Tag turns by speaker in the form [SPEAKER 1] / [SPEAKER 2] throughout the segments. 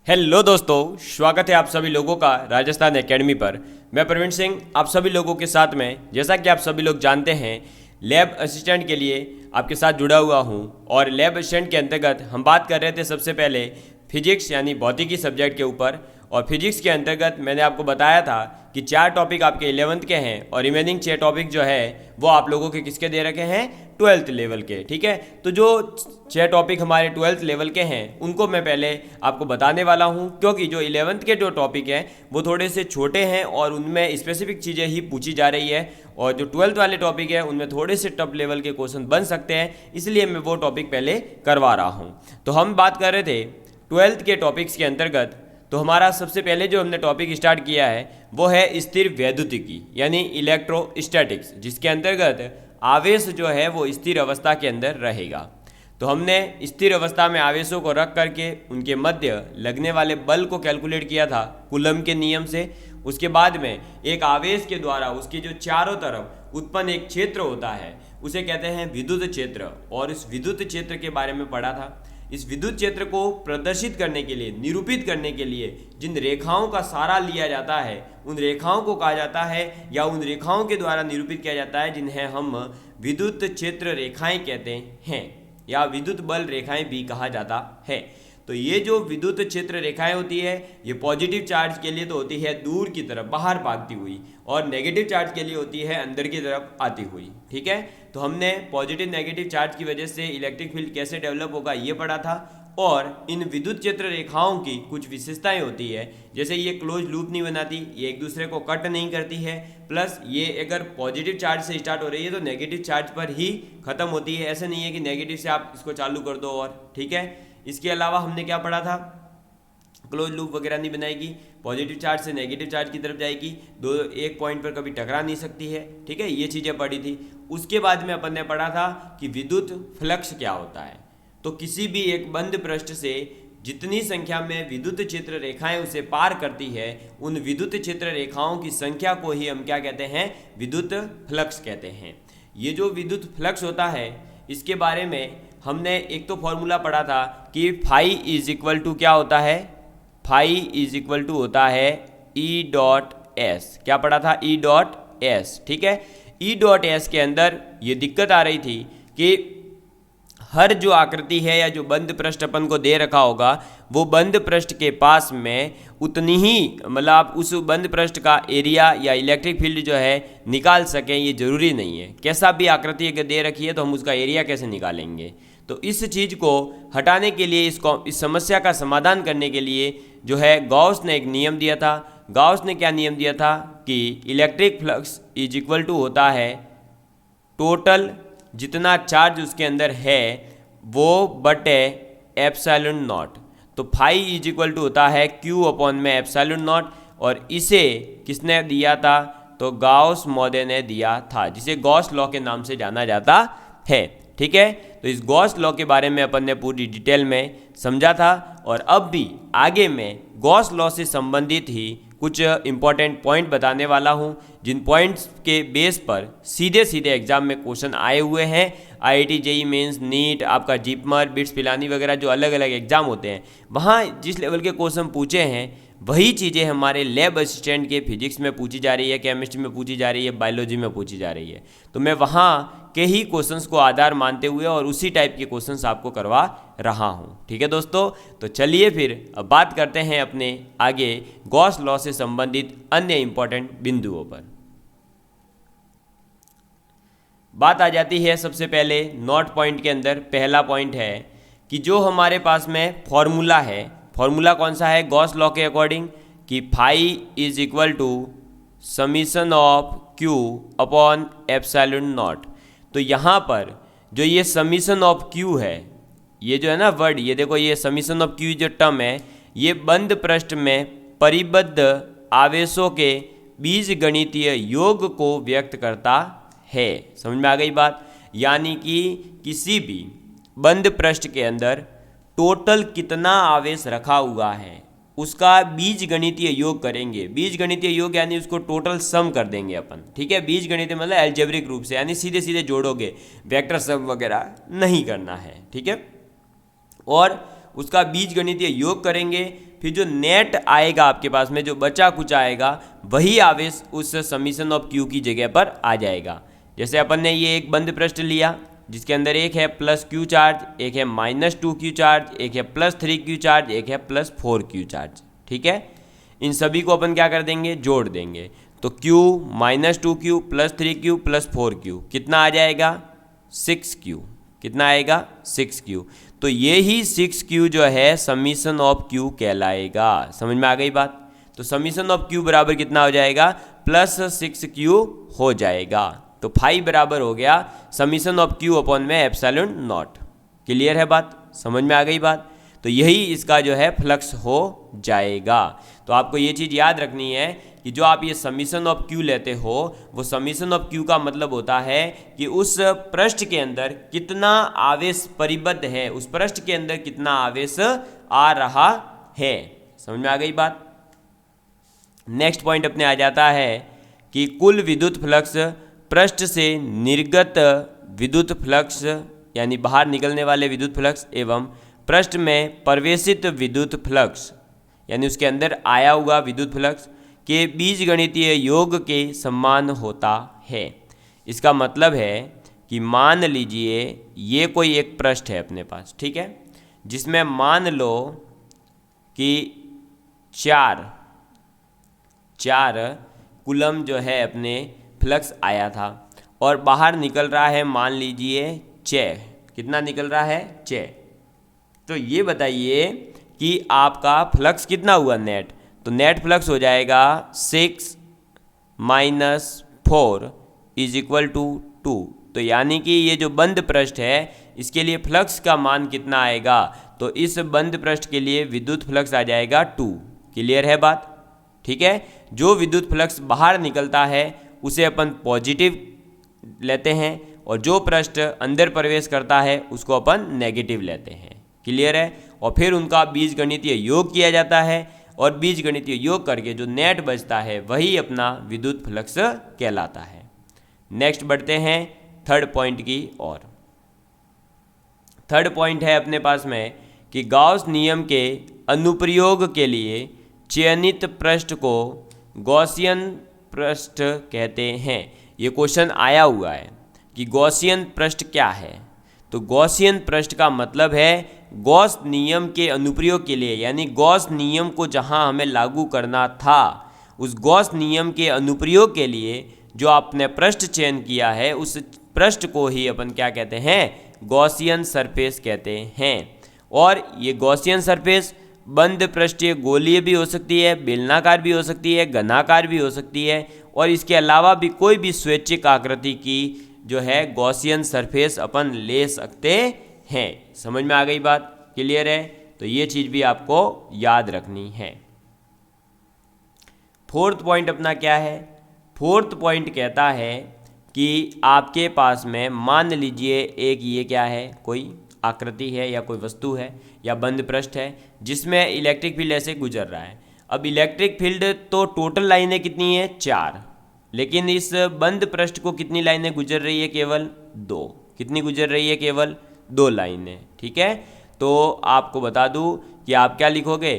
[SPEAKER 1] Hello दोस्तों, स्वागत है आप सभी लोगों का राजस्थान एकेडमी पर। मैं प्रवीण सिंह आप सभी लोगों के साथ में, जैसा कि आप सभी लोग जानते हैं, लैब असिस्टेंट के लिए आपके साथ जुड़ा हुआ हूं। और लैब असिस्टेंट के अंतर्गत हम बात कर रहे थे सबसे पहले फिजिक्स यानी भौतिकी सब्जेक्ट के ऊपर। और फिजिक्स के अंतर्गत मैंने आपको बताया था कि 4 टॉपिक आपके 11th के हैं और रिमेनिंग 6 टॉपिक जो है वो आप लोगों के किसके दे रखे हैं, 12th लेवल के। ठीक है, तो जो 6 टॉपिक हमारे 12th लेवल के हैं उनको मैं पहले आपको बताने वाला हूं, क्योंकि जो 11th के जो टॉपिक हैं वो थोड़े से छोटे हैं और उनमें स्पेसिफिक चीज़ें ही पूछी जा रही है। और जो 12th वाले टॉपिक है उनमें थोड़े से टफ लेवल के क्वेश्चन बन सकते हैं, इसलिए मैं वो टॉपिक पहले करवा रहा हूँ। तो हम बात कर रहे थे 12th के टॉपिक्स के अंतर्गत। तो हमारा सबसे पहले जो हमने टॉपिक स्टार्ट किया है वो है स्थिर वैद्युतिकी यानी इलेक्ट्रोस्टैटिक्स, जिसके अंतर्गत आवेश जो है वो स्थिर अवस्था के अंदर रहेगा। तो हमने स्थिर अवस्था में आवेशों को रख करके उनके मध्य लगने वाले बल को कैलकुलेट किया था कूलम के नियम से। उसके बाद में एक आवेश के द्वारा उसके जो चारों तरफ उत्पन्न एक क्षेत्र होता है उसे कहते हैं विद्युत क्षेत्र, और इस विद्युत क्षेत्र के बारे में पढ़ा था। इस विद्युत क्षेत्र को प्रदर्शित करने के लिए, निरूपित करने के लिए जिन रेखाओं का सहारा लिया जाता है उन रेखाओं को कहा जाता है, या उन रेखाओं के द्वारा निरूपित किया जाता है जिन्हें हम विद्युत क्षेत्र रेखाएं कहते हैं, या विद्युत बल रेखाएं भी कहा जाता है। तो ये जो विद्युत क्षेत्र रेखाएं होती है ये पॉजिटिव चार्ज के लिए तो होती है दूर की तरफ बाहर भागती हुई, और नेगेटिव चार्ज के लिए होती है अंदर की तरफ आती हुई। ठीक है, तो हमने पॉजिटिव नेगेटिव चार्ज की वजह से इलेक्ट्रिक फील्ड कैसे डेवलप होगा ये पढ़ा था। और इन विद्युत क्षेत्र रेखाओं की कुछ विशेषताएं होती है, जैसे ये क्लोज लूप नहीं बनाती, ये एक दूसरे को कट नहीं करती है, प्लस ये अगर पॉजिटिव चार्ज से स्टार्ट हो रही है तो नेगेटिव चार्ज पर ही खत्म होती है। ऐसा नहीं है कि नेगेटिव से आप इसको चालू कर दो। और ठीक है, इसके अलावा हमने क्या पढ़ा था, क्लोज लूप वगैरह नहीं बनाएगी, पॉजिटिव चार्ज से नेगेटिव चार्ज की तरफ जाएगी, दो एक पॉइंट पर कभी टकरा नहीं सकती है। ठीक है, ये चीज़ें पढ़ी थी। उसके बाद में अपन ने पढ़ा था कि विद्युत फ्लक्स क्या होता है। तो किसी भी एक बंद पृष्ठ से जितनी संख्या में विद्युत क्षेत्र रेखाएं उसे पार करती है उन विद्युत क्षेत्र रेखाओं की संख्या को ही हम क्या कहते हैं, विद्युत फ्लक्स कहते हैं। ये जो विद्युत फ्लक्स होता है इसके बारे में हमने एक तो फॉर्मूला पढ़ा था कि फाई इज इक्वल टू क्या होता है, फाई इज इक्वल टू होता है ई डॉट एस। क्या पढ़ा था, ई डॉट एस। ठीक है, ई डॉट एस के अंदर ये दिक्कत आ रही थी कि हर जो आकृति है या जो बंद पृष्ठ अपन को दे रखा होगा वो बंद पृष्ठ के पास में उतनी ही, मतलब आप उस बंद पृष्ठ का एरिया या इलेक्ट्रिक फील्ड जो है निकाल सकें, ये जरूरी नहीं है। कैसा भी आकृति अगर दे रखी है तो हम उसका एरिया कैसे निकालेंगे। तो इस चीज़ को हटाने के लिए, इस समस्या का समाधान करने के लिए जो है गॉस ने एक नियम दिया था। गॉस ने क्या नियम दिया था कि electric flux is equal to होता है टोटल जितना चार्ज उसके अंदर है वो बटे एप्सिलॉन नॉट। तो फाई इज इक्वल टू होता है क्यू अपॉन में एप्सिलॉन नॉट, और इसे किसने दिया था, तो गॉस महोदय ने दिया था, जिसे गॉस लॉ के नाम से जाना जाता है। ठीक है, तो इस गॉस लॉ के बारे में अपन ने पूरी डिटेल में समझा था। और अब भी आगे मैं गॉस लॉ से संबंधित ही कुछ इंपॉर्टेंट पॉइंट बताने वाला हूं, जिन पॉइंट्स के बेस पर सीधे सीधे एग्जाम में क्वेश्चन आए हुए हैं। आईआईटी, जेईई मेंस, नीट, आपका जीपमर, बिट्स पिलानी वगैरह जो अलग अलग एग्जाम होते हैं वहाँ जिस लेवल के क्वेश्चन पूछे हैं वही चीज़ें हमारे लैब असिस्टेंट के फिजिक्स में पूछी जा रही है, केमिस्ट्री में पूछी जा रही है, बायोलॉजी में पूछी जा रही है। तो मैं वहाँ के ही क्वेश्चंस को आधार मानते हुए और उसी टाइप के क्वेश्चंस आपको करवा रहा हूँ। ठीक है दोस्तों, तो चलिए फिर अब बात करते हैं अपने आगे गॉस लॉ से संबंधित अन्य इंपॉर्टेंट बिंदुओं पर। बात आ जाती है सबसे पहले नोट पॉइंट के अंदर। पहला पॉइंट है कि जो हमारे पास में फॉर्मूला है, फॉर्मूला कौन सा है गॉस लॉ के अकॉर्डिंग, कि phi is equal to summation of Q upon epsilon naught. तो यहाँ पर जो ये समीशन ऑफ क्यू है, ये जो है ना वर्ड, ये देखो, ये समीशन ऑफ क्यू जो टर्म है ये बंद पृष्ठ में परिबद्ध आवेशों के बीजगणितीय योग को व्यक्त करता है। समझ में आ गई बात, यानी कि किसी भी बंद पृष्ठ के अंदर टोटल कितना आवेश रखा हुआ है उसका बीजगणितीय योग करेंगे। बीजगणितीय योग यानी उसको टोटल सम कर देंगे अपन। ठीक है, बीजगणितीय मतलब एल्जेब्रिक रूप से, यानी सीधे सीधे जोड़ोगे, वेक्टर सम वगैरह नहीं करना है। ठीक है, और उसका बीजगणितीय योग करेंगे, फिर जो नेट आएगा आपके पास में, जो बचा कुछ आएगा, वही आवेश उस समीशन ऑफ क्यू की जगह पर आ जाएगा। जैसे अपन ने ये एक बंद पृष्ठ लिया जिसके अंदर एक है प्लस क्यू चार्ज, एक है माइनस 2 क्यू चार्ज, एक है प्लस 3 क्यू चार्ज, एक है प्लस 4 क्यू चार्ज। ठीक है, इन सभी को अपन क्या कर देंगे, जोड़ देंगे। तो Q minus 2Q plus 3Q plus 4Q कितना आ जाएगा, 6Q। कितना आएगा, 6Q। तो ये ही 6Q जो है समीशन ऑफ Q कहलाएगा। समझ में आ गई बात। तो समीशन ऑफ Q बराबर कितना हो जाएगा, प्लस 6Q हो जाएगा। तो फाई बराबर हो गया समीशन ऑफ Q अपॉन में एप्सिलॉन नॉट। क्लियर है बात, समझ में आ गई बात। तो यही इसका जो है फ्लक्स हो जाएगा। तो आपको ये चीज़ याद रखनी है कि जो आप ये समीशन ऑफ Q लेते हो, वो समीशन ऑफ Q का मतलब होता है कि उस पृष्ठ के अंदर कितना आवेश परिबद्ध है, उस पृष्ठ के अंदर कितना आवेश आ रहा है। समझ में आ गई बात। नेक्स्ट पॉइंट अपने आ जाता है कि कुल विद्युत फ्लक्स पृष्ठ से निर्गत विद्युत फ्लक्स यानी बाहर निकलने वाले विद्युत फ्लक्स एवं पृष्ठ में प्रवेशित विद्युत फ्लक्स यानी उसके अंदर आया हुआ विद्युत फ्लक्स के बीजगणितीय योग के समान होता है। इसका मतलब है कि मान लीजिए ये कोई एक पृष्ठ है अपने पास, ठीक है, जिसमें मान लो कि चार कूलम जो है अपने फ्लक्स आया था और बाहर निकल रहा है मान लीजिए 6। कितना निकल रहा है, 6। तो ये बताइए कि आपका फ्लक्स कितना हुआ नेट। तो नेट फ्लक्स हो जाएगा 6 माइनस 4 इज इक्वल टू 2। तो यानी कि ये जो बंद पृष्ठ है इसके लिए फ्लक्स का मान कितना आएगा, तो इस बंद पृष्ठ के लिए विद्युत फ्लक्स आ जाएगा 2। क्लियर है बात, ठीक है। जो विद्युत फ्लक्स बाहर निकलता है उसे अपन पॉजिटिव लेते हैं और जो पृष्ठ अंदर प्रवेश करता है उसको अपन नेगेटिव लेते हैं। क्लियर है। और फिर उनका बीजगणितीय योग किया जाता है और बीजगणितीय योग करके जो नेट बचता है वही अपना विद्युत फ्लक्स कहलाता है। नेक्स्ट बढ़ते हैं थर्ड पॉइंट की ओर। थर्ड पॉइंट है अपने पास में कि गॉस नियम के अनुप्रयोग के लिए चयनित पृष्ठ को गॉसियन पृष्ठ कहते हैं। ये क्वेश्चन आया हुआ है कि गॉसियन पृष्ठ क्या है। तो गॉसियन पृष्ठ का मतलब है गॉस नियम के अनुप्रयोग के लिए, यानी गॉस नियम को जहां हमें लागू करना था उस गॉस नियम के अनुप्रयोग के लिए जो आपने पृष्ठ चयन किया है उस पृष्ठ को ही अपन क्या कहते हैं, गॉसियन सरफेस कहते हैं। और ये गॉसियन सरफेस बंद पृष्ठीय गोलीय भी हो सकती है, बेलनाकार भी हो सकती है, घनाकार भी हो सकती है और इसके अलावा भी कोई भी स्वैच्छिक आकृति की जो है गॉसियन सरफेस अपन ले सकते हैं। समझ में आ गई बात, क्लियर है। तो ये चीज़ भी आपको याद रखनी है। फोर्थ पॉइंट अपना क्या है, फोर्थ पॉइंट कहता है कि आपके पास में मान लीजिए एक ये क्या है, कोई आकृति है या कोई वस्तु है या बंद पृष्ठ है जिसमें इलेक्ट्रिक फील्ड ऐसे गुजर रहा है। अब इलेक्ट्रिक फील्ड तो टोटल लाइनें कितनी है, 4, लेकिन इस बंद पृष्ठ को कितनी लाइनें गुजर रही है, केवल 2। कितनी गुजर रही है, केवल 2 लाइनें। ठीक है। तो आपको बता दूं कि आप क्या लिखोगे,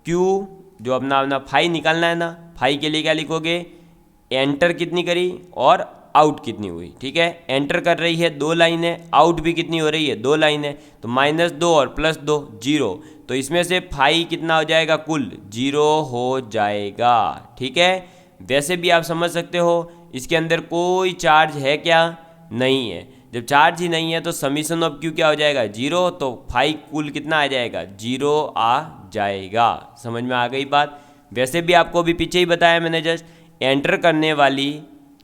[SPEAKER 1] Q जो अपना फाई निकालना है ना, फाई के लिए क्या लिखोगे, एंटर कितनी करी और आउट कितनी हुई। ठीक है, एंटर कर रही है 2 लाइनें, आउट भी कितनी हो रही है, 2 लाइनें। तो -2 और +2 0। तो इसमें से फाई कितना हो जाएगा, कुल 0 हो जाएगा। ठीक है। वैसे भी आप समझ सकते हो इसके अंदर कोई चार्ज है क्या, नहीं है। जब चार्ज ही नहीं है तो समीशन ऑफ Q क्या हो जाएगा, 0। तो फाई कुल कितना आ जाएगा, 0 आ जाएगा। समझ में आ गई बात। वैसे भी आपको अभी पीछे ही बताया मैंने, जस्ट एंटर करने वाली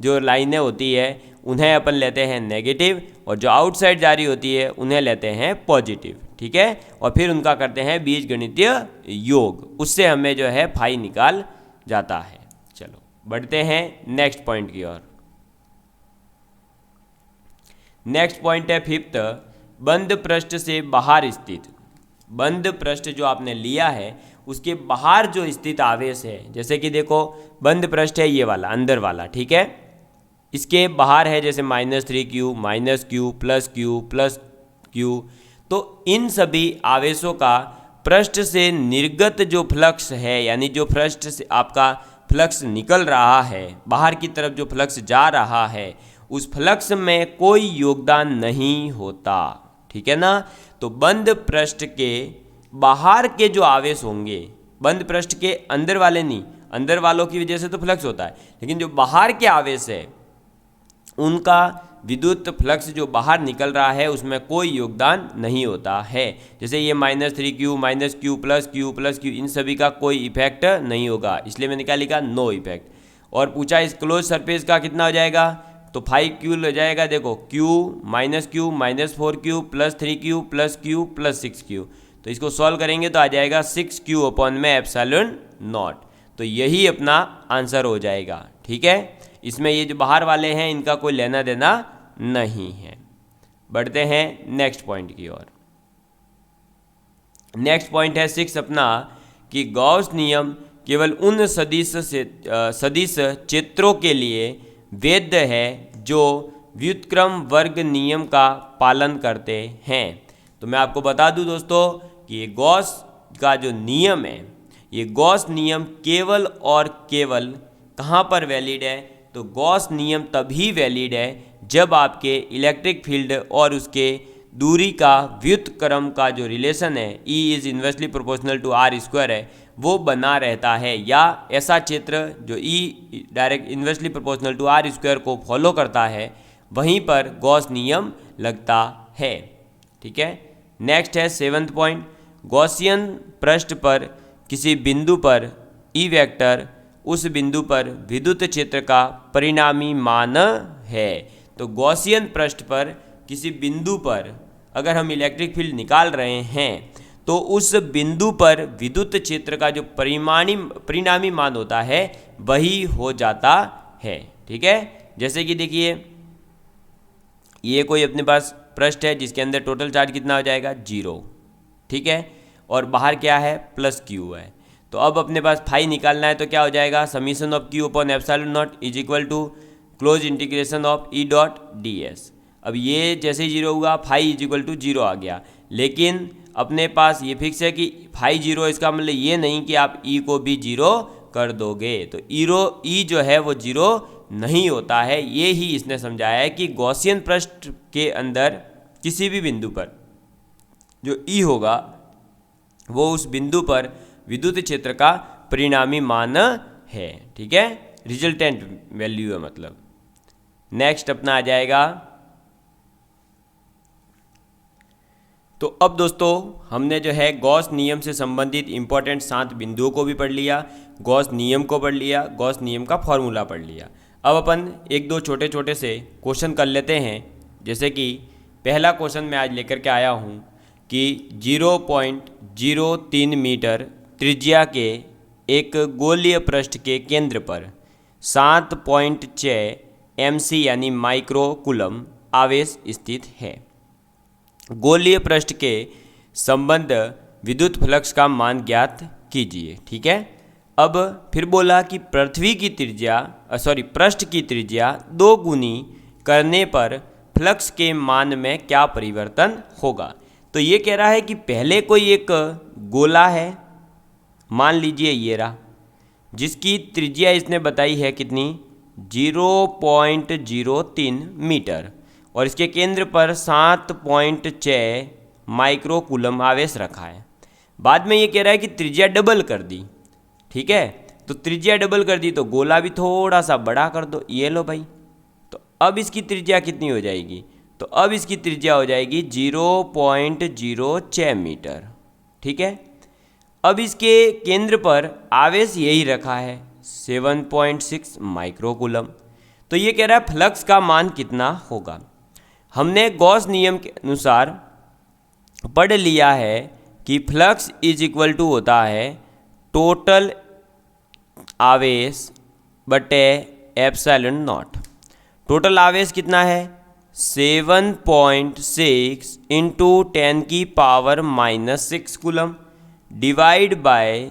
[SPEAKER 1] जो लाइनें होती है उन्हें अपन लेते हैं नेगेटिव और जो आउटसाइड जा रही होती है उन्हें लेते हैं पॉजिटिव। ठीक है। और फिर उनका करते हैं बीजगणितीय योग, उससे हमें जो है फाई निकाल जाता है। चलो बढ़ते हैं नेक्स्ट पॉइंट की ओर। नेक्स्ट पॉइंट है फिफ्थ, बंद पृष्ठ से बाहर स्थित। बंद पृष्ठ जो आपने लिया है उसके बाहर जो स्थित आवेश है, जैसे कि देखो बंद पृष्ठ है ये वाला अंदर वाला, ठीक है, इसके बाहर है जैसे -3Q, -Q, +Q, +Q। तो इन सभी आवेशों का पृष्ठ से निर्गत जो फ्लक्स है, यानी जो पृष्ठ से आपका फ्लक्स निकल रहा है, बाहर की तरफ जो फ्लक्स जा रहा है, उस फ्लक्स में कोई योगदान नहीं होता। ठीक है ना। तो बंद पृष्ठ के बाहर के जो आवेश होंगे, बंद पृष्ठ के अंदर वाले नहीं, अंदर वालों की वजह से तो फ्लक्स होता है, लेकिन जो बाहर के आवेश है उनका विद्युत फ्लक्स जो बाहर निकल रहा है उसमें कोई योगदान नहीं होता है। जैसे ये -3Q, -Q, +Q, इन सभी का कोई इफेक्ट नहीं होगा, इसलिए मैंने क्या लिखा, नो इफेक्ट। और पूछा इस क्लोज सरफेस का कितना हो जाएगा, तो 5Q हो जाएगा। देखो Q, -Q, -4Q, +3Q, +Q, +6Q, तो इसको सॉल्व करेंगे तो आ जाएगा 6Q अपॉन में एप्सिलॉन नॉट। तो यही अपना आंसर हो जाएगा। ठीक है, इसमें ये जो बाहर वाले हैं इनका कोई लेना देना नहीं है। बढ़ते हैं नेक्स्ट पॉइंट की ओर। नेक्स्ट पॉइंट है 6 अपना कि गॉस नियम केवल उन सदिश क्षेत्रों के लिए वैध है जो व्युत्क्रम वर्ग नियम का पालन करते हैं। तो मैं आपको बता दूं दोस्तों कि ये गॉस का जो नियम है, ये गॉस नियम केवल और केवल कहाँ पर वैलिड है, तो गॉस नियम तभी वैलिड है जब आपके इलेक्ट्रिक फील्ड और उसके दूरी का व्युत्क्रम का जो रिलेशन है, E is inversely proportional to R² है, वो बना रहता है, या ऐसा क्षेत्र जो E direct inversely proportional to R² को फॉलो करता है, वहीं पर गॉस नियम लगता है। ठीक है, नेक्स्ट है 7th पॉइंट, गॉसियन पृष्ठ पर किसी बिंदु पर E वेक्टर उस बिंदु पर विद्युत क्षेत्र का परिणामी मान है। तो गॉसियन पृष्ठ पर किसी बिंदु पर अगर हम इलेक्ट्रिक फील्ड निकाल रहे हैं तो उस बिंदु पर विद्युत क्षेत्र का जो परिणामी मान होता है वही हो जाता है। ठीक है, जैसे कि देखिए ये कोई अपने पास पृष्ठ है जिसके अंदर टोटल चार्ज कितना हो जाएगा, 0। ठीक है, और बाहर क्या है, +Q है। तो अब अपने पास फाई निकालना है तो क्या हो जाएगा, summation of Q upon epsilon naught is equal to close integration of E dot ds। अब ये जैसे ही 0 हुआ फाई इज इक्वल टू 0 आ गया, लेकिन अपने पास ये फिक्स है कि फाई 0, इसका मतलब ये नहीं कि आप E को भी 0 कर दोगे। तो E जो है वो 0 नहीं होता है। ये ही इसने समझाया है कि गॉसियन पृष्ठ के अंदर किसी भी बिंदु पर जो E होगा वो उस बिंदु पर विद्युत क्षेत्र का परिणामी मान है। ठीक है, रिजल्टेंट वैल्यू है मतलब। नेक्स्ट अपना आ जाएगा, तो अब दोस्तों हमने जो है गॉस नियम से संबंधित इंपॉर्टेंट 7 बिंदुओं को भी पढ़ लिया, गॉस नियम को पढ़ लिया, गॉस नियम का फॉर्मूला पढ़ लिया। अब अपन 1-2 छोटे छोटे से क्वेश्चन कर लेते हैं। जैसे कि पहला क्वेश्चन मैं आज लेकर के आया हूँ कि 0.03 मीटर त्रिज्या के एक गोलीय पृष्ठ के केंद्र पर 7.6 MC यानी माइक्रो कूलम आवेश स्थित है। गोलीय पृष्ठ के संबंध विद्युत फ्लक्स का मान ज्ञात कीजिए। ठीक है, अब फिर बोला कि पृथ्वी की त्रिज्या पृष्ठ की त्रिज्या 2 गुनी करने पर फ्लक्स के मान में क्या परिवर्तन होगा। तो ये कह रहा है कि पहले कोई एक गोला है, मान लीजिए ये रहा, जिसकी त्रिज्या इसने बताई है कितनी, 0.03 मीटर, और इसके केंद्र पर 7.6 माइक्रो कूलम आवेश रखा है। बाद में ये कह रहा है कि त्रिज्या डबल कर दी। ठीक है, तो त्रिज्या डबल कर दी तो गोला भी थोड़ा सा बड़ा कर दो, ये लो भाई। तो अब इसकी त्रिज्या कितनी हो जाएगी, तो अब इसकी त्रिज्या हो जाएगी 0.06 मीटर। ठीक है, अब इसके केंद्र पर आवेश यही रखा है 7.6 माइक्रो कूलम। तो ये कह रहा है फ्लक्स का मान कितना होगा। हमने गॉस नियम के अनुसार पढ़ लिया है कि फ्लक्स इज इक्वल टू होता है टोटल आवेश बटे एप्सिलॉन नॉट। टोटल आवेश कितना है, 7.6 into 10⁻⁻6 coulomb divide by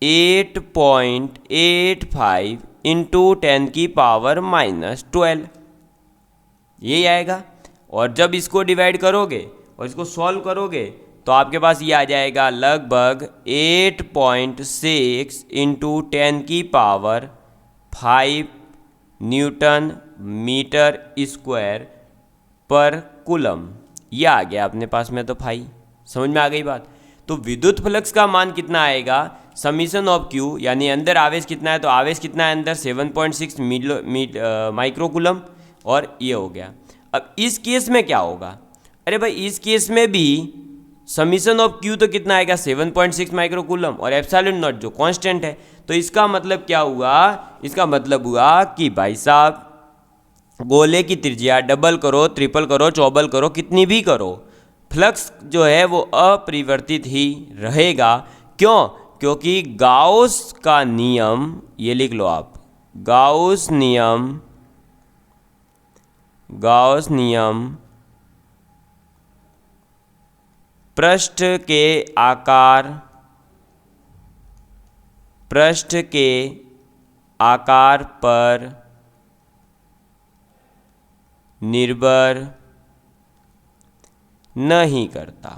[SPEAKER 1] 8.85 into 10⁻12, यही आएगा। और जब इसको डिवाइड करोगे और इसको सॉल्व करोगे तो आपके पास ये आ जाएगा लगभग 8.6 इंटू 10 की पावर 5 न्यूटन मीटर स्क्वायर पर कूलम। ये आ गया अपने पास में, तो भाई समझ में आ गई बात। तो विद्युत फ्लक्स का मान कितना आएगा, समीशन ऑफ क्यू, यानी अंदर आवेश कितना है, तो आवेश कितना है अंदर 7.6 माइक्रो कूलम, और ये हो गया। अब इस केस में क्या होगा, अरे भाई इस केस में भी समीशन ऑफ क्यू तो कितना आएगा 7.6 माइक्रो कूलम, और एप्सिलॉन नॉट जो कांस्टेंट है। तो इसका मतलब क्या हुआ, इसका मतलब हुआ कि भाई साहब गोले की त्रिज्या डबल करो, ट्रिपल करो, चौबल करो, कितनी भी करो, फ्लक्स जो है वो अपरिवर्तित ही रहेगा। क्यों, क्योंकि गाउस का नियम, ये लिख लो आप, गाउस नियम पृष्ठ के आकार पर निर्भर नहीं करता।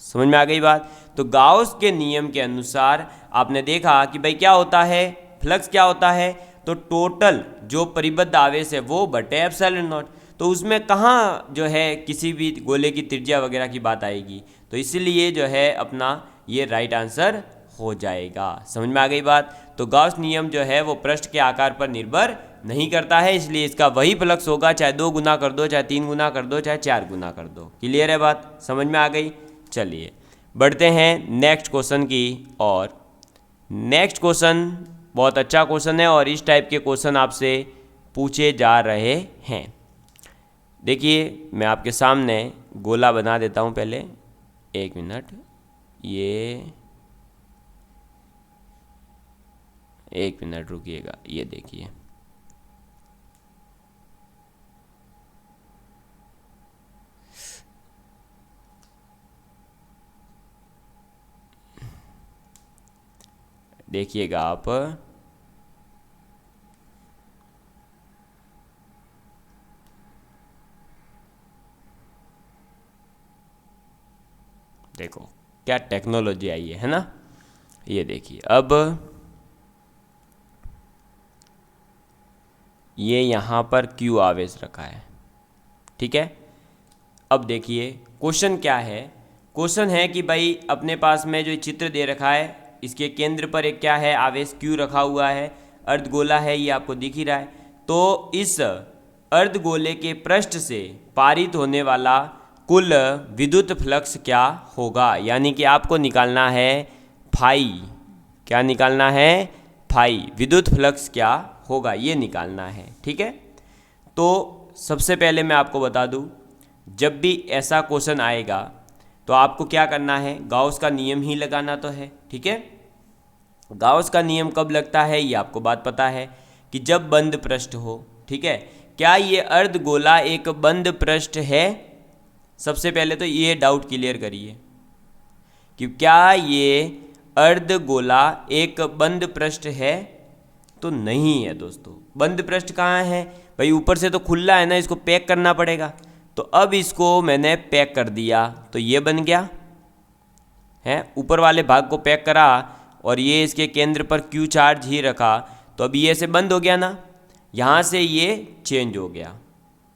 [SPEAKER 1] समझ में आ गई बात। तो गाउस के नियम के अनुसार आपने देखा कि भाई क्या होता है, फ्लक्स क्या होता है, तो टोटल जो परिबद्ध आवेश है वो बटे एप्सिलॉन नॉट। तो उसमें कहाँ जो है किसी भी गोले की त्रिज्या वगैरह की बात आएगी, तो इसीलिए जो है अपना ये राइट आंसर हो जाएगा। समझ में आ गई बात। तो गाउस नियम जो है वो पृष्ठ के आकार पर निर्भर नहीं करता है, इसलिए इसका वही फ्लक्स होगा, चाहे 2 गुना कर दो, चाहे 3 गुना कर दो, चाहे 4 गुना कर दो। क्लियर है बात, समझ में आ गई। चलिए बढ़ते हैं नेक्स्ट क्वेश्चन की और। नेक्स्ट क्वेश्चन बहुत अच्छा क्वेश्चन है और इस टाइप के क्वेश्चन आपसे पूछे जा रहे हैं। देखिए मैं आपके सामने गोला बना देता हूँ पहले, 1 मिनट, ये 1 मिनट रुकिएगा। ये देखिए देखिएगा आप, देखो क्या टेक्नोलॉजी आई है ना। ये देखिए अब ये यहाँ पर क्यू आवेश रखा है, ठीक है। अब देखिए क्वेश्चन क्या है, क्वेश्चन है कि भाई अपने पास में जो चित्र दे रखा है, इसके केंद्र पर एक क्या है, आवेश क्यू रखा हुआ है, अर्धगोला है, ये आपको दिख ही रहा है। तो इस अर्धगोले के पृष्ठ से पारित होने वाला कुल विद्युत फ्लक्स क्या होगा, यानी कि आपको निकालना है फाई। क्या निकालना है, फाई, विद्युत फ्लक्स क्या होगा ये निकालना है, ठीक है। तो सबसे पहले मैं आपको बता दूं, जब भी ऐसा क्वेश्चन आएगा तो आपको क्या करना है, गाउस का नियम ही लगाना तो है, ठीक है। गाउस का नियम कब लगता है ये आपको बात पता है कि जब बंद पृष्ठ हो, ठीक है। क्या ये अर्धगोला एक बंद पृष्ठ है, सबसे पहले तो ये डाउट क्लियर करिए कि क्या ये अर्धगोला एक बंद पृष्ठ है, तो नहीं है दोस्तों। बंद पृष्ठ कहाँ है भाई, ऊपर से तो खुला है ना, इसको पैक करना पड़ेगा। तो अब इसको मैंने पैक कर दिया तो ये बन गया है, ऊपर वाले भाग को पैक करा और ये इसके केंद्र पर क्यू चार्ज ही रखा, तो अब ये से बंद हो गया ना, यहाँ से ये चेंज हो गया।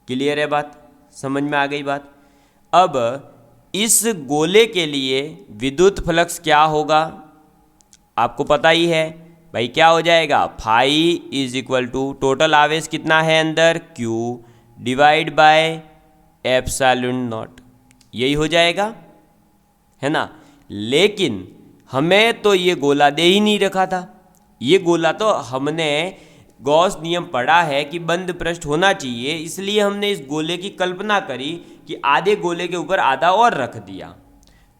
[SPEAKER 1] क्लियर है बात, समझ में आ गई बात। अब इस गोले के लिए विद्युत फ्लक्स क्या होगा आपको पता ही है भाई, क्या हो जाएगा, phi is equal to total आवेश कितना है अंदर Q divide by epsilon naught, यही हो जाएगा, है ना। लेकिन हमें तो ये गोला दे ही नहीं रखा था, ये गोला तो हमने गॉस नियम पढ़ा है कि बंद पृष्ठ होना चाहिए, इसलिए हमने इस गोले की कल्पना करी कि आधे गोले के ऊपर आधा और रख दिया।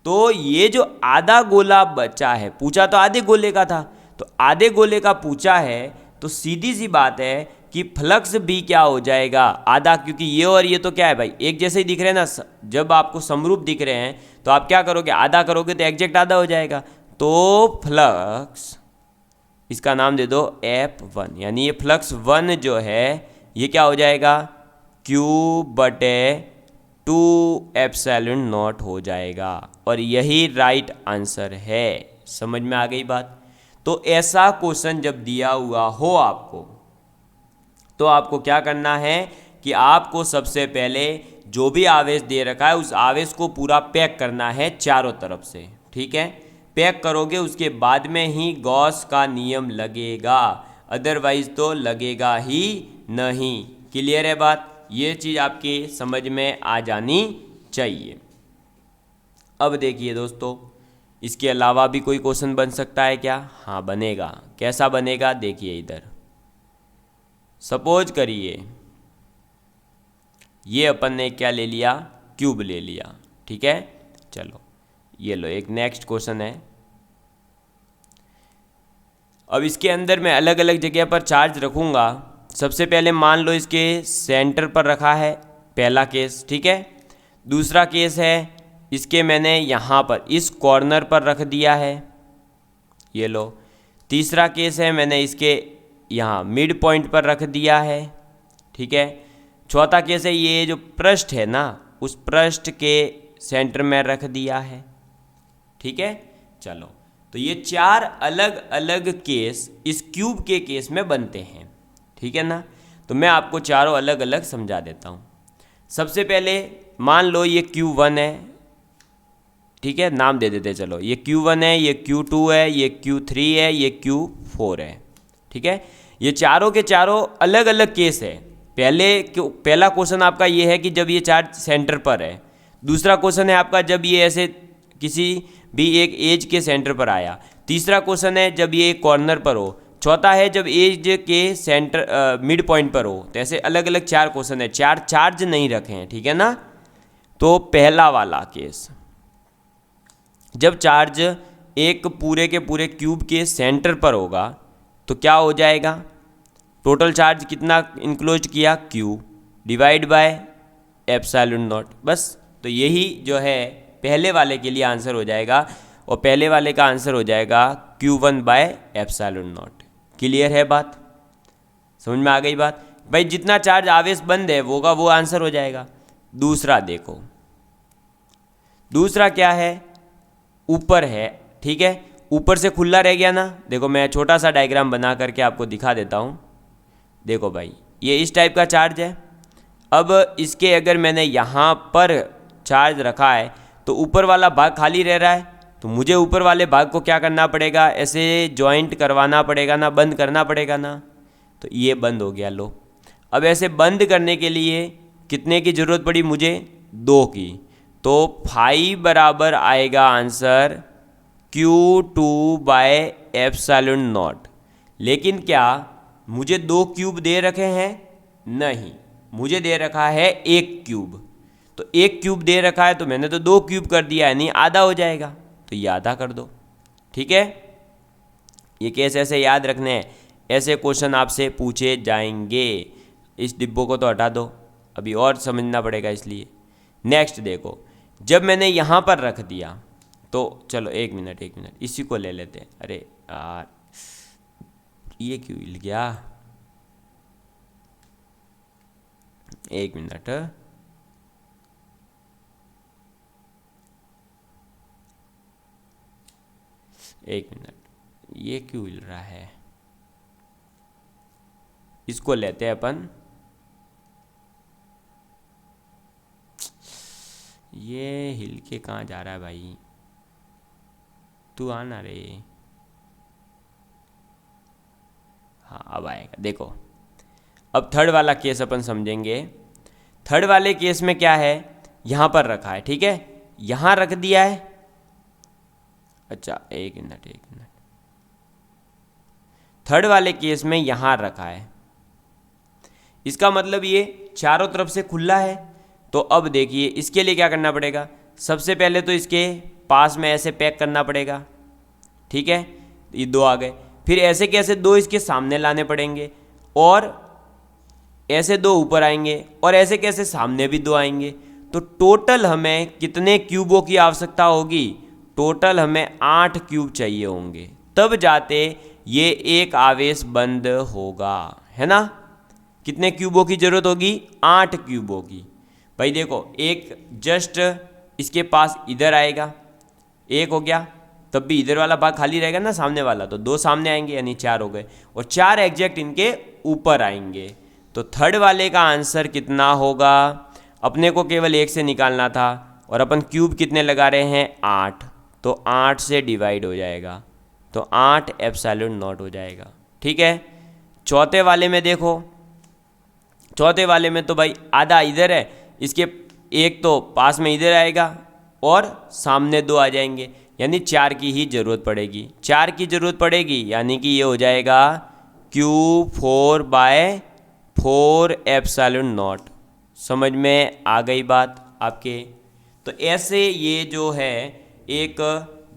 [SPEAKER 1] तो ये जो आधा गोला बचा है, पूछा तो आधे गोले का था, तो आधे गोले का पूछा है तो सीधी सी बात है कि फ्लक्स भी क्या हो जाएगा, आधा, क्योंकि ये और ये तो क्या है भाई एक जैसे ही दिख रहे हैं ना। जब आपको समरूप दिख रहे हैं तो आप क्या करोगे, आधा करोगे तो एग्जैक्ट आधा हो जाएगा। तो फ्लक्स इसका नाम दे दो F1, यानी ये फ्लक्स 1 जो है ये क्या हो जाएगा, क्यूब बटे 2 एप्सिलॉन नॉट हो जाएगा, और यही राइट आंसर है। समझ में आ गई बात। तो ऐसा क्वेश्चन जब दिया हुआ हो आपको, तो आपको क्या करना है कि आपको सबसे पहले जो भी आवेश दे रखा है उस आवेश को पूरा पैक करना है चारों तरफ से। ठीक है, पैक करोगे उसके बाद में ही गॉस का नियम लगेगा, अदरवाइज तो लगेगा ही नहीं। क्लियर है बात, ये चीज़ आपकी समझ में आ जानी चाहिए। अब देखिए दोस्तों, इसके अलावा भी कोई क्वेश्चन बन सकता है क्या? हाँ बनेगा। कैसा बनेगा देखिए, इधर सपोज करिए ये अपन ने क्या ले लिया, क्यूब ले लिया। ठीक है, चलो ये लो, एक नेक्स्ट क्वेश्चन है। अब इसके अंदर मैं अलग अलग जगह पर चार्ज रखूँगा। सबसे पहले मान लो इसके सेंटर पर रखा है, पहला केस। ठीक है, दूसरा केस है इसके मैंने यहाँ पर इस कॉर्नर पर रख दिया है, ये लो। तीसरा केस है मैंने इसके यहाँ मिड पॉइंट पर रख दिया है। ठीक है, चौथा केस है ये जो पृष्ठ है ना, उस पृष्ठ के सेंटर में रख दिया है। ठीक है, चलो तो ये 4 अलग अलग केस इस क्यूब के केस में बनते हैं। ठीक है ना, तो मैं आपको चारों अलग अलग समझा देता हूँ। सबसे पहले मान लो ये Q1 है। ठीक है, नाम दे देते चलो, ये Q1 है, ये Q2 है, ये Q3 है, ये Q4 है। ठीक है, ये चारों के चारों अलग अलग केस है। पहला क्वेश्चन आपका ये है कि जब ये चार्ज सेंटर पर है। दूसरा क्वेश्चन है आपका जब ये ऐसे किसी भी एक एज के सेंटर पर आया। तीसरा क्वेश्चन है जब ये एक कॉर्नर पर हो। चौथा है जब एज के सेंटर मिड पॉइंट पर हो। तो ऐसे अलग अलग 4 क्वेश्चन है, 4 चार्ज नहीं रखे हैं। ठीक है ना, तो पहला वाला केस जब चार्ज एक पूरे के पूरे क्यूब के सेंटर पर होगा तो क्या हो जाएगा, टोटल चार्ज कितना इंक्लोज किया, Q divide by epsilon not. बस, तो यही जो है पहले वाले के लिए आंसर हो जाएगा, और पहले वाले का आंसर हो जाएगा Q1 bye epsilon not. Clear है बात, समझ में आ गई बात भाई। जितना चार्ज आवेश बंद है वो आंसर हो जाएगा। दूसरा देखो, दूसरा क्या है, ऊपर है। ठीक है, ऊपर से खुला रह गया ना। देखो मैं छोटा सा डायग्राम बना करके आपको दिखा देता हूँ। देखो भाई, ये इस टाइप का चार्ज है। अब इसके अगर मैंने यहाँ पर चार्ज रखा है तो ऊपर वाला भाग खाली रह रहा है, तो मुझे ऊपर वाले भाग को क्या करना पड़ेगा, ऐसे जॉइंट करवाना पड़ेगा ना, बंद करना पड़ेगा ना। तो ये बंद हो गया। लो, अब ऐसे बंद करने के लिए कितने की ज़रूरत पड़ी मुझे, 2 की। तो 5 बराबर आएगा answer Q2 bye epsilon not. लेकिन क्या मुझे 2 क्यूब दे रखे हैं? नहीं, मुझे दे रखा है 1 क्यूब। तो 1 क्यूब दे रखा है तो मैंने तो 2 क्यूब कर दिया है, नहीं आधा हो जाएगा, तो ये आधा कर दो। ठीक है, ये केस ऐसे याद रखने हैं, ऐसे क्वेश्चन आपसे पूछे जाएंगे। इस डिब्बों को तो हटा दो, अभी और समझना पड़ेगा इसलिए। नेक्स्ट देखो, जब मैंने यहाँ पर रख दिया तो चलो एक मिनट इसी को ले लेते हैं। अरे यार ये क्यों हिल गया, एक मिनट। ये क्यों हिल रहा है, इसको लेते हैं अपन। ये हिल के कहाँ जा रहा है भाई, तू आना रे। हाँ अब आएगा। देखो अब थर्ड वाला केस अपन समझेंगे। थर्ड वाले केस में क्या है, यहाँ पर रखा है। ठीक है, यहाँ रख दिया है। अच्छा एक मिनट, थर्ड वाले केस में यहाँ रखा है, इसका मतलब ये चारों तरफ से खुला है। तो अब देखिए इसके लिए क्या करना पड़ेगा, सबसे पहले तो इसके पास में ऐसे पैक करना पड़ेगा। ठीक है, ये 2 आ गए। फिर ऐसे कैसे 2 इसके सामने लाने पड़ेंगे, और ऐसे 2 ऊपर आएंगे, और ऐसे कैसे सामने भी 2 आएंगे। तो टोटल हमें कितने क्यूबों की आवश्यकता होगी, टोटल हमें 8 क्यूब चाहिए होंगे, तब जाते ये एक आवेश बंद होगा, है ना। कितने क्यूबों की ज़रूरत होगी? 8 क्यूबों की। भाई देखो, एक जस्ट इसके पास इधर आएगा, एक हो गया, तब भी इधर वाला भाग खाली रहेगा ना सामने वाला, तो 2 सामने आएंगे यानी 4 हो गए, और 4 एग्जैक्ट इनके ऊपर आएंगे। तो थर्ड वाले का आंसर कितना होगा? अपने को केवल 1 से निकालना था, और अपन क्यूब कितने लगा रहे हैं? 8, तो 8 से डिवाइड हो जाएगा, तो 8 एप्सिलॉन नॉट हो जाएगा। ठीक है। चौथे वाले में देखो, चौथे वाले में तो भाई आधा इधर है, इसके एक तो पास में इधर आएगा और सामने 2 आ जाएंगे, यानी 4 की ही ज़रूरत पड़ेगी। 4 की ज़रूरत पड़ेगी यानी कि ये हो जाएगा Q4/4 एप्सिलॉन नॉट। समझ में आ गई बात आपके? तो ऐसे ये जो है एक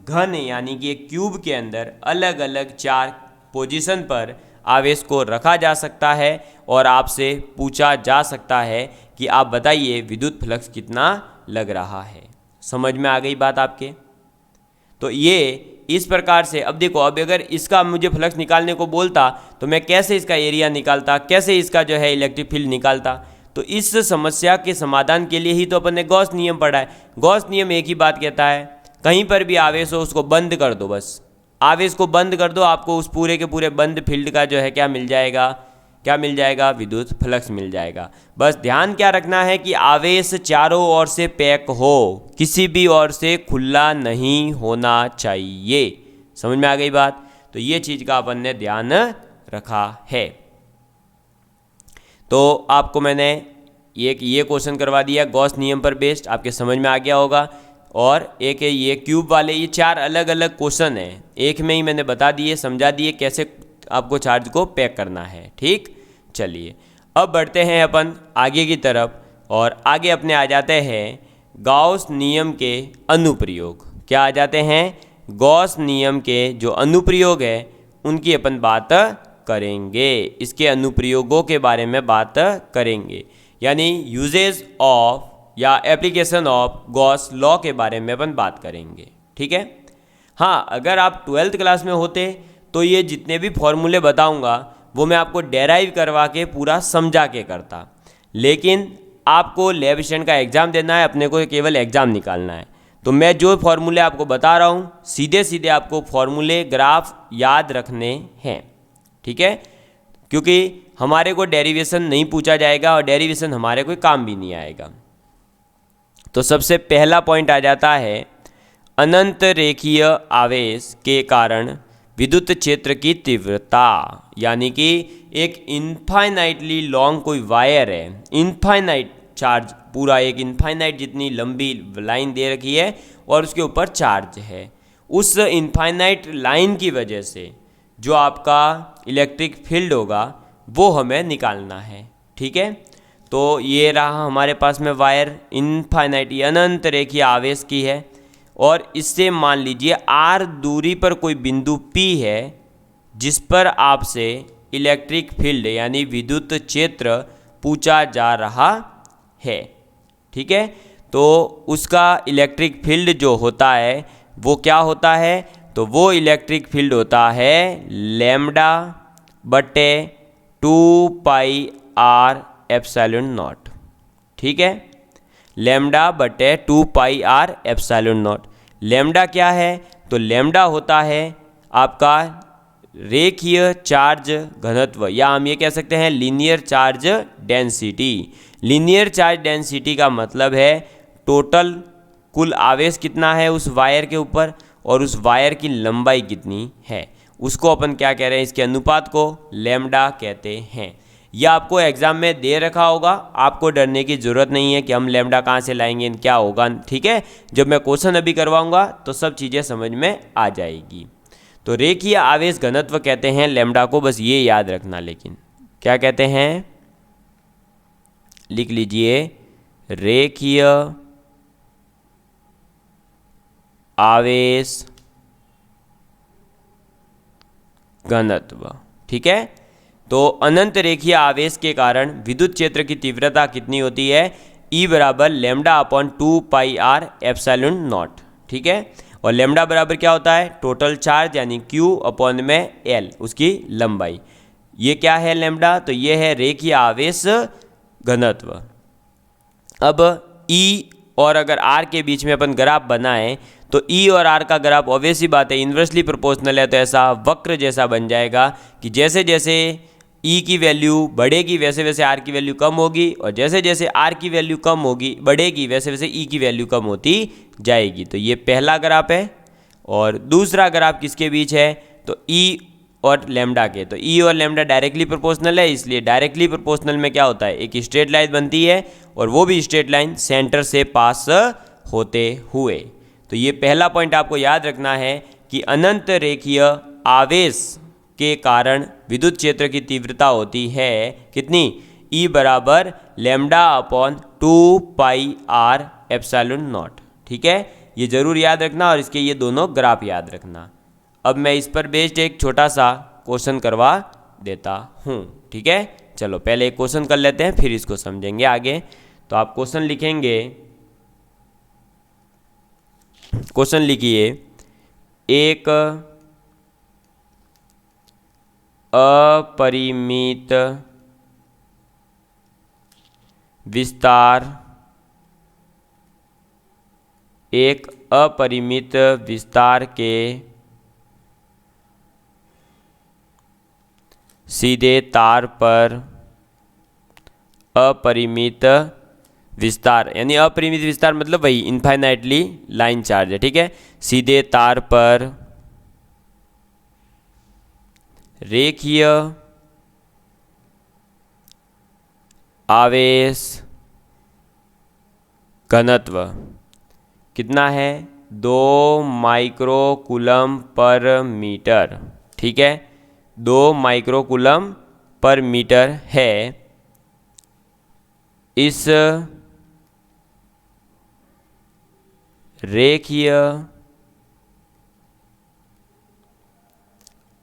[SPEAKER 1] घन यानी कि एक क्यूब के अंदर अलग अलग 4 पोजीशन पर आवेश को रखा जा सकता है और आपसे पूछा जा सकता है कि आप बताइए विद्युत फ्लक्स कितना लग रहा है। समझ में आ गई बात आपके? तो ये इस प्रकार से, अब देखो, अब अगर इसका मुझे फ्लक्स निकालने को बोलता तो मैं कैसे इसका एरिया निकालता, कैसे इसका जो है इलेक्ट्रिक फील्ड निकालता? तो इस समस्या के समाधान के लिए ही तो अपन ने गॉस नियम पढ़ा है। गॉस नियम एक ही बात कहता है, कहीं पर भी आवेश हो उसको बंद कर दो, बस आवेश को बंद कर दो, आपको उस पूरे के पूरे बंद फील्ड का जो है क्या मिल जाएगा? क्या मिल जाएगा? विद्युत फ्लक्स मिल जाएगा। बस ध्यान क्या रखना है कि आवेश चारों ओर से पैक हो, किसी भी ओर से खुला नहीं होना चाहिए। समझ में आ गई बात? तो ये चीज़ का अपन ने ध्यान रखा है। तो आपको मैंने ये क्वेश्चन करवा दिया गॉस नियम पर बेस्ड, आपके समझ में आ गया होगा। और एक है ये क्यूब वाले, ये 4 अलग अलग क्वेश्चन हैं, एक में ही मैंने बता दिए, समझा दिए कैसे आपको चार्ज को पैक करना है। ठीक, चलिए अब बढ़ते हैं अपन आगे की तरफ, और आगे अपने आ जाते हैं गॉस नियम के अनुप्रयोग। क्या आ जाते हैं? गॉस नियम के जो अनुप्रयोग है उनकी अपन बात करेंगे, इसके अनुप्रयोगों के बारे में बात करेंगे, यानी यूजेज ऑफ या एप्लीकेशन ऑफ गॉस लॉ के बारे में अपन बात करेंगे। ठीक है। हाँ, अगर आप 12th क्लास में होते तो ये जितने भी फॉर्मूले बताऊंगा वो मैं आपको डेराइव करवा के पूरा समझा के करता, लेकिन आपको लैब असिस्टेंट का एग्ज़ाम देना है, अपने को केवल एग्ज़ाम निकालना है। तो मैं जो फॉर्मूले आपको बता रहा हूँ सीधे सीधे आपको फॉर्मूले ग्राफ याद रखने हैं। ठीक है, क्योंकि हमारे को डेरिवेशन नहीं पूछा जाएगा और डेरिवेशन हमारे कोई काम भी नहीं आएगा। तो सबसे पहला पॉइंट आ जाता है अनंत रेखीय आवेश के कारण विद्युत क्षेत्र की तीव्रता, यानी कि एक इनफाइनाइटली लॉन्ग कोई वायर है, इनफाइनाइट चार्ज, पूरा एक इनफाइनाइट जितनी लंबी लाइन दे रखी है और उसके ऊपर चार्ज है। उस इनफाइनाइट लाइन की वजह से जो आपका इलेक्ट्रिक फील्ड होगा वो हमें निकालना है। ठीक है, तो ये रहा हमारे पास में वायर, इनफाइनाइट अनंत रेखीय आवेश की है, और इससे मान लीजिए r दूरी पर कोई बिंदु P है जिस पर आपसे इलेक्ट्रिक फील्ड यानी विद्युत क्षेत्र पूछा जा रहा है। ठीक है, तो उसका इलेक्ट्रिक फील्ड जो होता है वो क्या होता है? तो वो इलेक्ट्रिक फील्ड होता है लैम्डा बटे 2πr एप्सिलॉन नॉट। ठीक है, लैम्डा बटे 2πr एप्सिलॉन नॉट। लैम्डा क्या है? तो लैम्डा होता है आपका रेखीय चार्ज घनत्व, या हम ये कह सकते हैं linear charge density. Linear charge density का मतलब है टोटल कुल आवेश कितना है उस वायर के ऊपर और उस वायर की लंबाई कितनी है, उसको अपन क्या कह रहे हैं? इसके अनुपात को लैम्डा कहते हैं। यह आपको एग्जाम में दे रखा होगा, आपको डरने की ज़रूरत नहीं है कि हम लैम्डा कहाँ से लाएंगे, क्या होगा। ठीक है, जब मैं क्वेश्चन अभी करवाऊंगा तो सब चीज़ें समझ में आ जाएगी। तो रेखीय आवेश घनत्व कहते हैं लैम्डा को, बस ये याद रखना। लेकिन क्या कहते हैं? लिख लीजिए, रेखीय आवेश घनत्व। ठीक है, तो अनंत रेखीय आवेश के कारण विद्युत क्षेत्र की तीव्रता कितनी होती है? E बराबर lambda upon 2πr epsilon not. ठीक है, और लैम्डा बराबर क्या होता है? टोटल चार्ज यानी Q अपॉन में L, उसकी लंबाई। ये क्या है लैम्ब्डा, तो ये है रेखीय आवेश घनत्व। अब ई और अगर आर के बीच में अपन ग्राफ बनाएं तो ई और आर का ग्राफ ऑब्वियस ही बात है इन्वर्सली प्रोपोर्शनल है, तो ऐसा वक्र जैसा बन जाएगा कि जैसे जैसे ई की वैल्यू बढ़ेगी वैसे वैसे आर की वैल्यू कम होगी, और जैसे जैसे आर की वैल्यू कम होगी बढ़ेगी वैसे वैसे ई की वैल्यू कम होती जाएगी। तो ये पहला ग्राफ है। और दूसरा ग्राफ किसके बीच है, तो ई और लैम्ब्डा के। तो ई और लैम्ब्डा डायरेक्टली प्रोपोर्शनल है, इसलिए डायरेक्टली प्रोपोर्शनल में क्या होता है, एक स्ट्रेट लाइन बनती है और वो भी स्ट्रेट लाइन सेंटर से पास होते हुए। तो ये पहला पॉइंट आपको याद रखना है कि अनंत रेखीय आवेश के कारण विद्युत क्षेत्र की तीव्रता होती है कितनी, ई बराबर lambda upon 2πr epsilon not. ठीक है, ये जरूर याद रखना और इसके ये दोनों ग्राफ याद रखना। अब मैं इस पर बेस्ड एक छोटा सा क्वेश्चन करवा देता हूँ। ठीक है, चलो पहले एक क्वेश्चन कर लेते हैं फिर इसको समझेंगे आगे। तो आप क्वेश्चन लिखेंगे, क्वेश्चन लिखिए, एक अपरिमित विस्तार, एक अपरिमित विस्तार के सीधे तार पर अपरिमित विस्तार, यानी अपरिमित विस्तार मतलब वही इनफाइनाइटली लाइन चार्ज है। ठीक है, सीधे तार पर रेखीय आवेश घनत्व कितना है, 2 माइक्रो कूलम पर मीटर। ठीक है, 2 माइक्रो कूलम पर मीटर है। इस रेखीय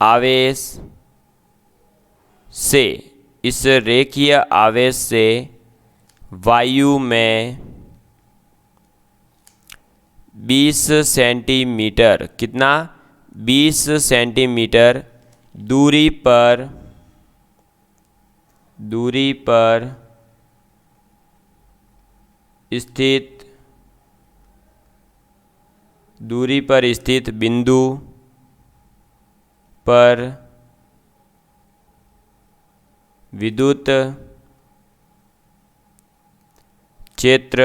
[SPEAKER 1] आवेश से, इस रेखीय आवेश से वायु में 20 सेंटीमीटर, कितना, 20 सेंटीमीटर दूरी पर स्थित बिंदु पर विद्युत क्षेत्र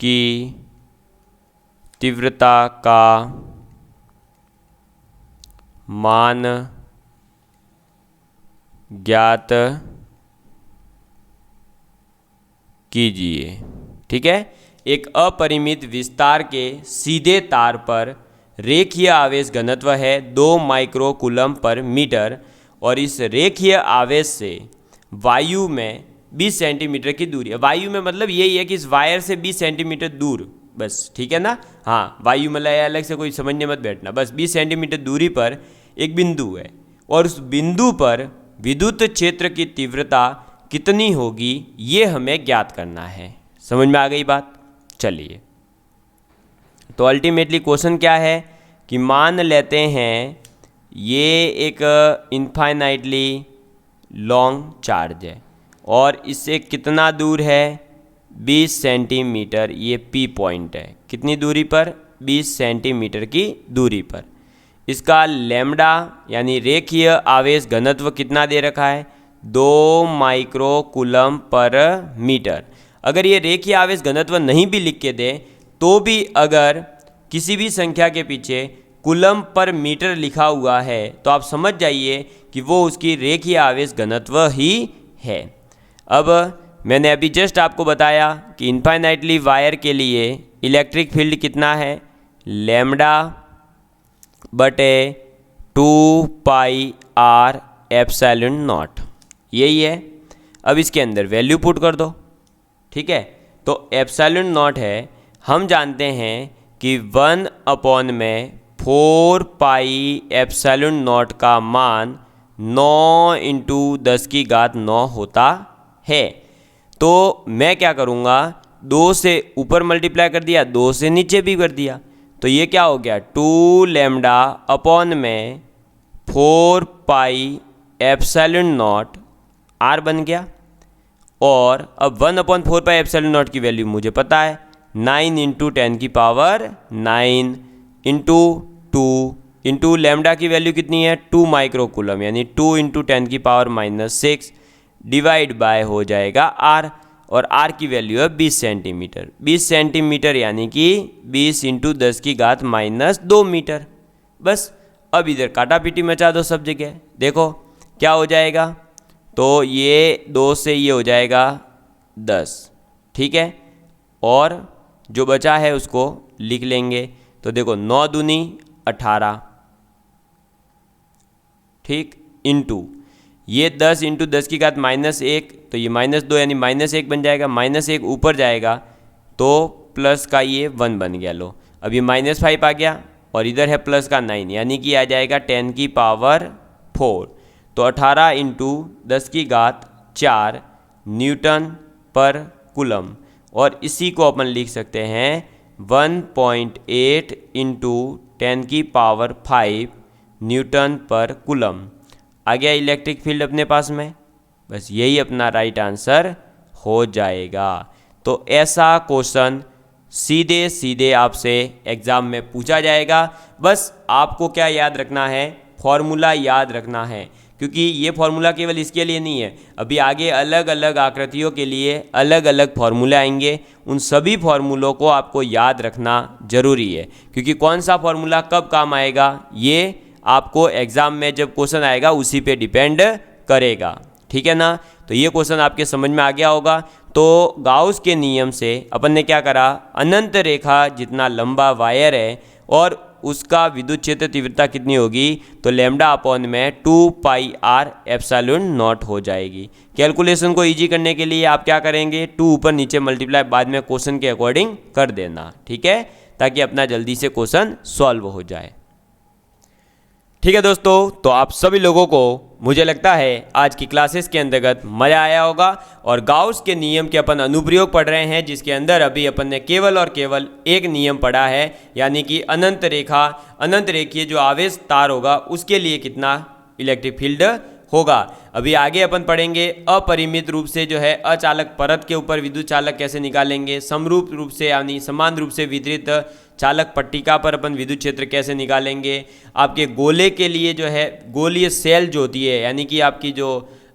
[SPEAKER 1] की तीव्रता का मान ज्ञात कीजिए। ठीक है, एक अपरिमित विस्तार के सीधे तार पर रेखीय आवेश घनत्व है 2 माइक्रो कूलम पर मीटर, और इस रेखीय आवेश से वायु में 20 सेंटीमीटर की दूरी है। वायु में मतलब यही है कि इस वायर से 20 सेंटीमीटर दूर, बस ठीक है ना। हाँ, वायु मतलब अलग से कोई समझने मत बैठना, बस 20 सेंटीमीटर दूरी पर एक बिंदु है और उस बिंदु पर विद्युत क्षेत्र की तीव्रता कितनी होगी ये हमें ज्ञात करना है। समझ में आ गई बात। चलिए, तो अल्टीमेटली क्वेश्चन क्या है कि मान लेते हैं ये एक इनफाइनाइटली लॉन्ग चार्ज है और इससे कितना दूर है, 20 सेंटीमीटर, ये पी पॉइंट है। कितनी दूरी पर, 20 सेंटीमीटर की दूरी पर। इसका लैम्ब्डा यानी रेखीय आवेश घनत्व कितना दे रखा है, 2 माइक्रो कूलम पर मीटर। अगर ये रेखीय आवेश घनत्व नहीं भी लिख के दे तो भी अगर किसी भी संख्या के पीछे कूलम पर मीटर लिखा हुआ है तो आप समझ जाइए कि वो उसकी रेखीय आवेश घनत्व ही है। अब मैंने अभी जस्ट आपको बताया कि इनफाइनाइटली वायर के लिए इलेक्ट्रिक फील्ड कितना है, लैम्ब्डा बटे 2πr एप्सिलॉन नॉट, यही है। अब इसके अंदर वैल्यू पुट कर दो। ठीक है, तो एप्सिलॉन नॉट है, हम जानते हैं कि 1 में 4π एप्सिलॉन नॉट का मान 9 × 10⁻9 होता है। तो मैं क्या करूँगा, 2 से ऊपर मल्टीप्लाई कर दिया, 2 से नीचे भी कर दिया, तो ये क्या हो गया, 2 लैम्ब्डा अपॉन में 4 पाई एप्सिलॉन नॉट आर बन गया। और अब 1/4 पाई एप्सिलॉन नॉट की वैल्यू मुझे पता है, 9 × 10⁹ इंटू 2 इंटू लैम्डा की वैल्यू कितनी है 2 माइक्रोकूलम, यानी 2 × 10⁻⁻6 डिवाइड बाय हो जाएगा आर, और आर की वैल्यू है 20 सेंटीमीटर। 20 सेंटीमीटर यानी कि 20 × 10⁻2 मीटर। बस अब इधर काटा पीटी मचा दो सब जगह, देखो क्या हो जाएगा। तो ये 2 से ये हो जाएगा 10, ठीक है, और जो बचा है उसको लिख लेंगे। तो देखो 9 दूनी 18, ठीक, इंटू ये 10 × 10⁻1, तो ये -2 यानी -1 बन जाएगा। -1 ऊपर जाएगा तो प्लस का ये 1 बन गया। लो अब ये -5 आ गया और इधर है प्लस का 9, यानी कि आ जाएगा 10⁴। तो 18 × 10⁴ न्यूटन पर कूलम, और इसी को अपन लिख सकते हैं 1.8 × 10⁵ न्यूटन पर कूलम। आ गया इलेक्ट्रिक फील्ड अपने पास में। बस यही अपना राइट आंसर हो जाएगा। तो ऐसा क्वेश्चन सीधे सीधे आपसे एग्ज़ाम में पूछा जाएगा। बस आपको क्या याद रखना है, फॉर्मूला याद रखना है, क्योंकि ये फॉर्मूला केवल इसके लिए नहीं है, अभी आगे अलग अलग आकृतियों के लिए अलग अलग फॉर्मूले आएंगे। उन सभी फॉर्मूलों को आपको याद रखना ज़रूरी है, क्योंकि कौन सा फॉर्मूला कब काम आएगा ये आपको एग्ज़ाम में जब क्वेश्चन आएगा उसी पे डिपेंड करेगा, ठीक है ना। तो ये क्वेश्चन आपके समझ में आ गया होगा। तो गाउस के नियम से अपन ने क्या करा, अनंत रेखा जितना लंबा वायर है और उसका विद्युत क्षेत्र तीव्रता कितनी होगी, तो λ/2 पाई r एप्सिलॉन नॉट हो जाएगी। कैलकुलेशन को इजी करने के लिए आप क्या करेंगे, 2 ऊपर नीचे मल्टीप्लाई बाद में क्वेश्चन के अकॉर्डिंग कर देना, ठीक है, ताकि अपना जल्दी से क्वेश्चन सॉल्व हो जाए। ठीक है दोस्तों, तो आप सभी लोगों को मुझे लगता है आज की क्लासेस के अंतर्गत मज़ा आया होगा, और गाउस के नियम के अपन अनुप्रयोग पढ़ रहे हैं, जिसके अंदर अभी अपन ने केवल और केवल एक नियम पढ़ा है, यानी कि अनंत रेखीय जो आवेश तार होगा उसके लिए कितना इलेक्ट्रिक फील्ड होगा। अभी आगे अपन पढ़ेंगे अपरिमित रूप से जो है अचालक परत के ऊपर विद्युत चालक कैसे निकालेंगे, समरूप रूप से यानी समान रूप से वितरित चालक पट्टिका पर अपन विद्युत क्षेत्र कैसे निकालेंगे, आपके गोले के लिए जो है गोलीय सेल जो होती है, यानी कि आपकी जो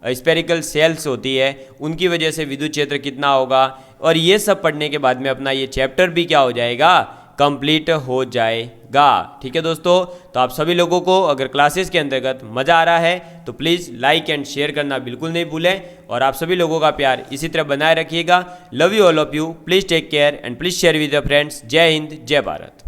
[SPEAKER 1] स्पेरिकल सेल्स होती है उनकी वजह से विद्युत क्षेत्र कितना होगा, और ये सब पढ़ने के बाद में अपना ये चैप्टर भी क्या हो जाएगा, कंप्लीट हो जाएगा। ठीक है दोस्तों, तो आप सभी लोगों को अगर क्लासेस के अंतर्गत मज़ा आ रहा है तो प्लीज़ लाइक एंड शेयर करना बिल्कुल नहीं भूलें, और आप सभी लोगों का प्यार इसी तरह बनाए रखिएगा। Love you all of you, please take care and please share with your friends. जय हिंद, जय भारत।